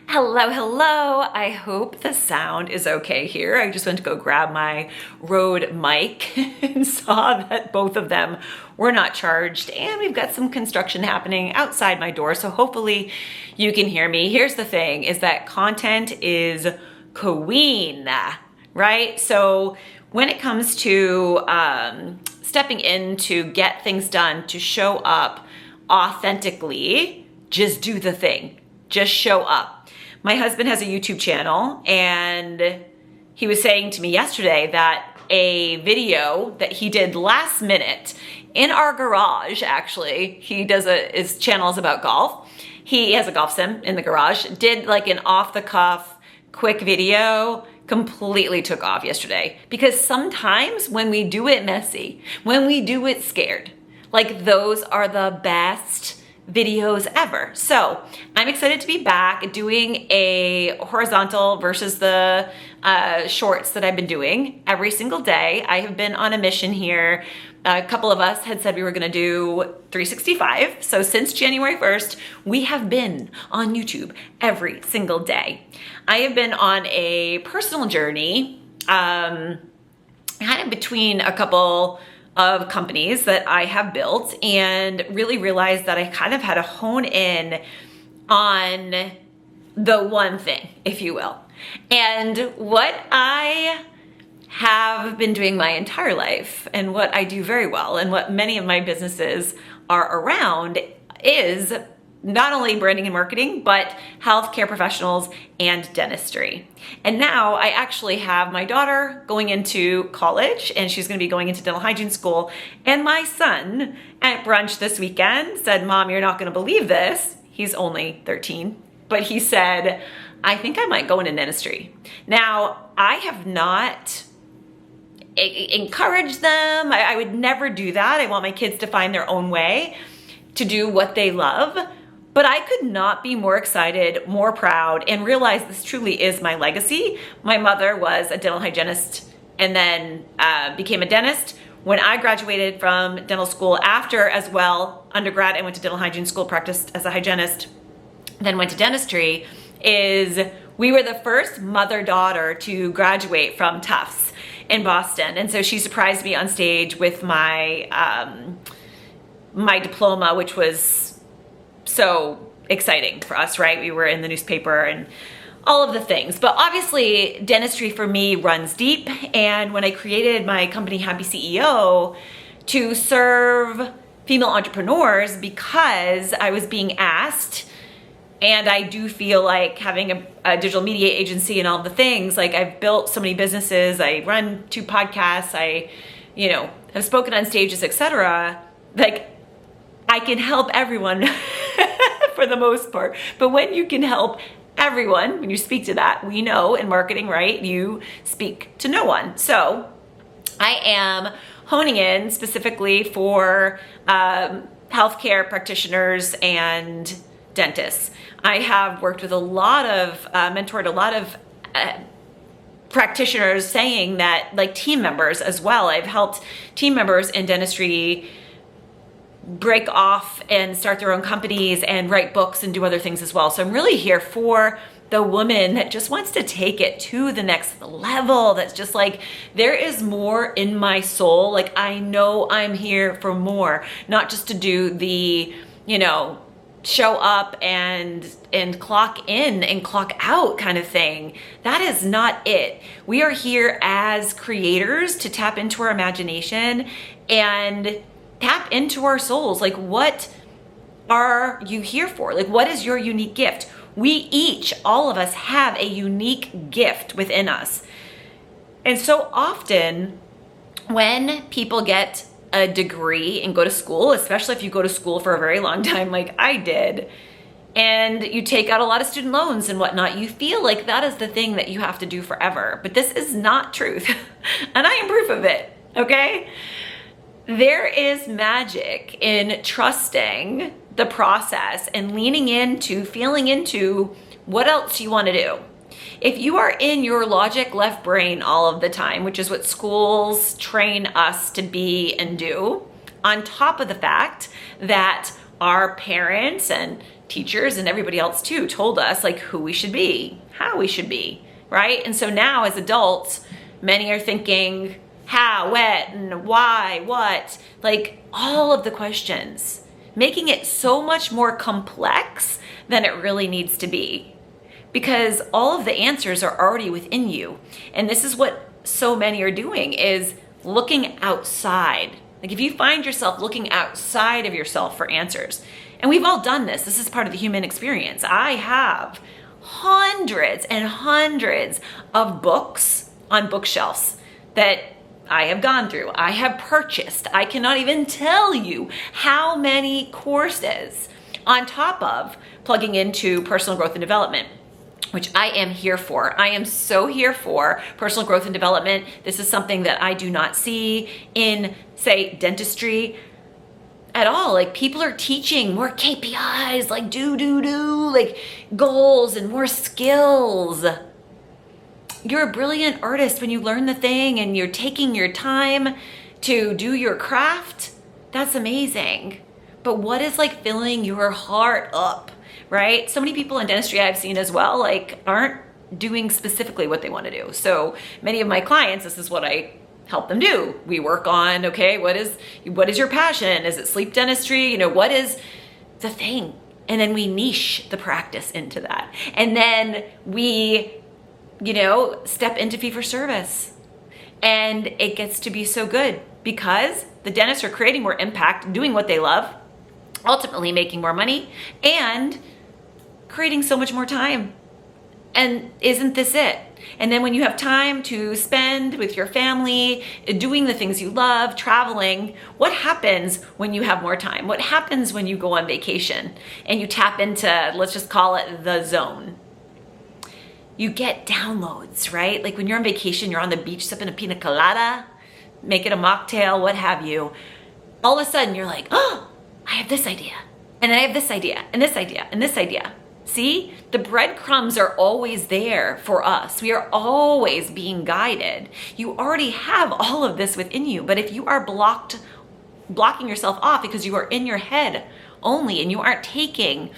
Hello, hello. I hope the sound is okay here. I just went to go grab my Rode mic and saw that both of them were not charged, and we've got some construction happening outside my door, so hopefully you can hear me. Here's the thing, is that content is queen, right? So when it comes to stepping in to get things done, to show up authentically, just do the thing. Just show up. My husband has a YouTube channel, and he was saying to me yesterday that a video that he did last minute in our garage, actually, his channel is about golf. He has a golf sim in the garage, did like an off the cuff quick video, completely took off yesterday. Because sometimes when we do it messy, when we do it scared, like those are the best videos ever. So I'm excited to be back doing a horizontal versus the shorts that I've been doing every single day. I have been on a mission here. A couple of us had said we were gonna do 365. So since January 1st, we have been on YouTube every single day. I have been on a personal journey, kind of between a couple of companies that I have built, and really realized that I kind of had to hone in on the one thing, if you will. And what I have been doing my entire life, and what I do very well, and what many of my businesses are around, is not only branding and marketing, but healthcare professionals and dentistry. And now I actually have my daughter going into college, and she's gonna be going into dental hygiene school. And my son at brunch this weekend said, "Mom, you're not gonna believe this." He's only 13, but he said, "I think I might go into dentistry." Now, I have not encouraged them. I would never do that. I want my kids to find their own way to do what they love. But I could not be more excited, more proud, and realize this truly is my legacy. My mother was a dental hygienist and then became a dentist. When I graduated from dental school after as well, undergrad, I went to dental hygiene school, practiced as a hygienist, then went to dentistry, we were the first mother-daughter to graduate from Tufts in Boston. And so she surprised me on stage with my, my diploma, which was so exciting for us, right? We were in the newspaper and all of the things. But obviously, dentistry for me runs deep. And when I created my company, Happy CEO, to serve female entrepreneurs, because I was being asked, and I do feel like having a digital media agency and all the things, like I've built so many businesses, I run 2 podcasts, I, have spoken on stages, etc. Like, I can help everyone for the most part. But when you can help everyone, when you speak to that, we know in marketing, right? You speak to no one. So I am honing in specifically for healthcare practitioners and dentists. I have worked with mentored a lot of practitioners, saying that, like, team members as well. I've helped team members in dentistry break off and start their own companies and write books and do other things as well. So I'm really here for the woman that just wants to take it to the next level. That's just like, there is more in my soul. Like, I know I'm here for more, not just to do the, show up and clock in and clock out kind of thing. That is not it. We are here as creators to tap into our imagination and tap into our souls. Like, what are you here for? Like, what is your unique gift? We each, all of us, have a unique gift within us. And so often when people get a degree and go to school, especially if you go to school for a very long time like I did, and you take out a lot of student loans and whatnot, you feel like that is the thing that you have to do forever. But this is not truth. And I am proof of it, okay? There is magic in trusting the process and leaning into, feeling into what else you want to do. If you are in your logic left brain all of the time, which is what schools train us to be and do, on top of the fact that our parents and teachers and everybody else too told us like who we should be, how we should be, right? And so now as adults, many are thinking how, when, and why, what, like all of the questions, making it so much more complex than it really needs to be, because all of the answers are already within you. And this is what so many are doing, is looking outside. Like if you find yourself looking outside of yourself for answers, and we've all done this, this is part of the human experience. I have hundreds and hundreds of books on bookshelves that I have gone through, I have purchased. I cannot even tell you how many courses on top of plugging into personal growth and development, which I am here for. I am so here for personal growth and development. This is something that I do not see in, say, dentistry at all. Like people are teaching more KPIs, like like goals and more skills. You're a brilliant artist when you learn the thing and you're taking your time to do your craft. That's amazing. But what is like filling your heart up, right? So many people in dentistry I've seen as well, like aren't doing specifically what they want to do. So many of my clients, this is what I help them do. We work on, okay, what is your passion? Is it sleep dentistry? You know, what is the thing? And then we niche the practice into that. And then we, you know, step into fee for service. And it gets to be so good because the dentists are creating more impact, doing what they love, ultimately making more money and creating so much more time. And isn't this it? And then when you have time to spend with your family, doing the things you love, traveling, what happens when you have more time? What happens when you go on vacation and you tap into, let's just call it the zone? You get downloads, right? Like when you're on vacation, you're on the beach sipping a pina colada, making a mocktail, what have you. All of a sudden you're like, oh, I have this idea. And then I have this idea and this idea and this idea. See, the breadcrumbs are always there for us. We are always being guided. You already have all of this within you, but if you are blocking yourself off because you are in your head only and you aren't taking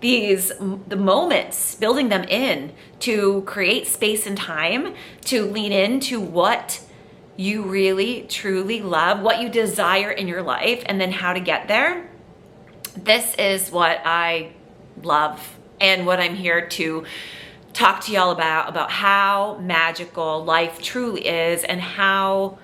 the moments, building them in to create space and time to lean into what you really, truly love, what you desire in your life, and then how to get there. This is what I love and what I'm here to talk to y'all about how magical life truly is and how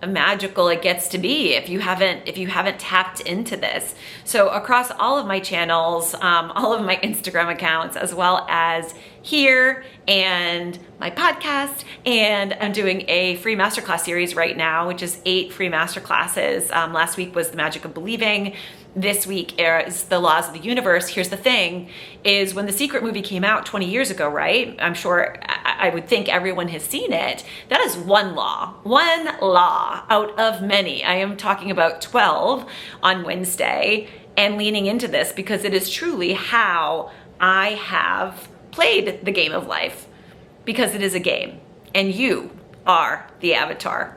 magical it gets to be if you haven't tapped into this. So across all of my channels, all of my Instagram accounts, as well as here and my podcast, and I'm doing a free masterclass series right now, which is 8 free masterclasses. Last week was the magic of believing. This week is the laws of the universe. Here's the thing, is when The Secret movie came out 20 years ago, right? I'm sure, I would think everyone has seen it. That is one law out of many. I am talking about 12 on Wednesday and leaning into this because it is truly how I have played the game of life, because it is a game and you are the avatar.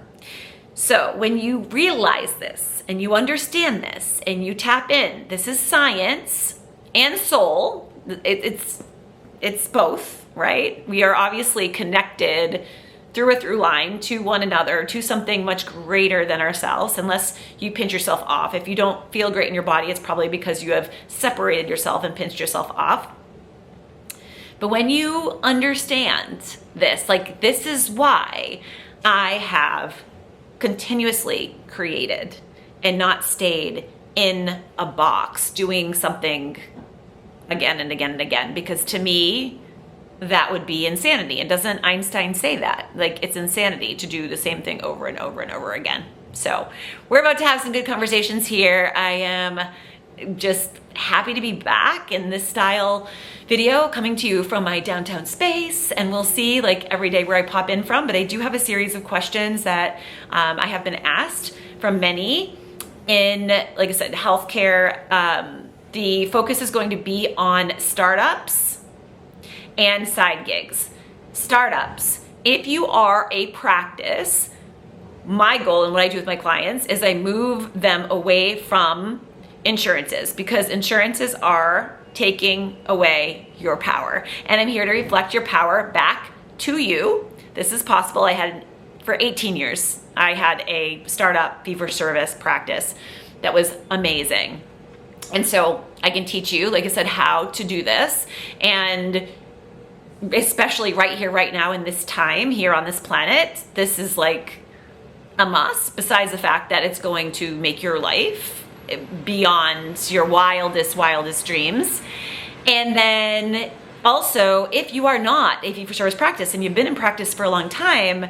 So when you realize this and you understand this and you tap in, this is science and soul. It's both, right? We are obviously connected through a through line to one another, to something much greater than ourselves, unless you pinch yourself off. If you don't feel great in your body, it's probably because you have separated yourself and pinched yourself off. But when you understand this, like this is why I have continuously created and not stayed in a box doing something again and again and again, because to me, that would be insanity. And doesn't Einstein say that? Like it's insanity to do the same thing over and over and over again. So we're about to have some good conversations here. I am just happy to be back in this style video, coming to you from my downtown space, and we'll see like every day where I pop in from, but I do have a series of questions that I have been asked from many in, like I said, healthcare. The focus is going to be on startups and side gigs. Startups, if you are a practice, my goal and what I do with my clients is I move them away from insurances, because insurances are taking away your power. And I'm here to reflect your power back to you. This is possible. I had, for 18 years, I had a startup fee-for-service practice that was amazing. And so I can teach you, like I said, how to do this. And especially right here, right now in this time here on this planet, this is like a must, besides the fact that it's going to make your life beyond your wildest dreams. And then also, if you are not a fee-for-service practice and you've been in practice for a long time,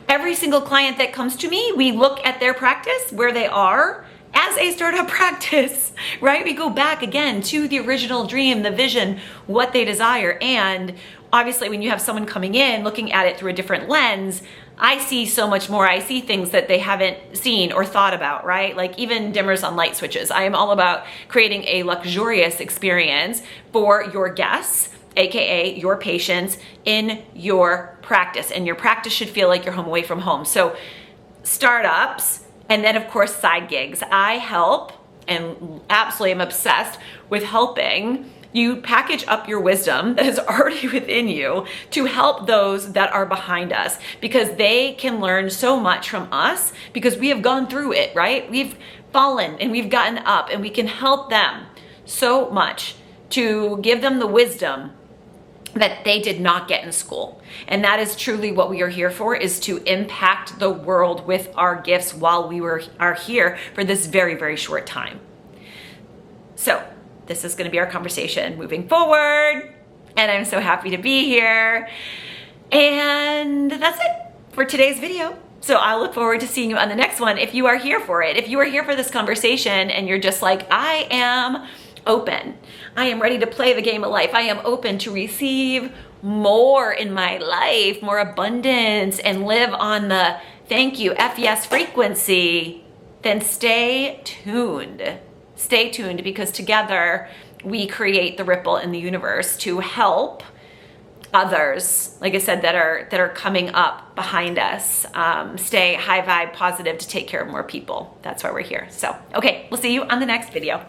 every single client that comes to me, we look at their practice, where they are as a startup practice, right? We go back again to the original dream, the vision, what they desire. And obviously when you have someone coming in looking at it through a different lens, I see so much more. I see things that they haven't seen or thought about, right? Like even dimmers on light switches. I am all about creating a luxurious experience for your guests, AKA your patients, in your practice. And your practice should feel like you're home away from home. So startups, and then of course side gigs. I help, and absolutely am obsessed with helping you package up your wisdom that is already within you to help those that are behind us, because they can learn so much from us because we have gone through it, right? We've fallen and we've gotten up, and we can help them so much to give them the wisdom that they did not get in school. And that is truly what we are here for, is to impact the world with our gifts while we are here for this very, very short time. So this is going to be our conversation moving forward, and I'm so happy to be here. And that's it for today's video. So I'll look forward to seeing you on the next one if you are here for it. If you are here for this conversation and you're just like, I am open, I am ready to play the game of life, I am open to receive more in my life, more abundance, and live on the thank you, F yes frequency, then stay tuned. Stay tuned, because together we create the ripple in the universe to help others, like I said, that are coming up behind us, stay high vibe, positive, to take care of more people. That's why we're here. So, okay, we'll see you on the next video.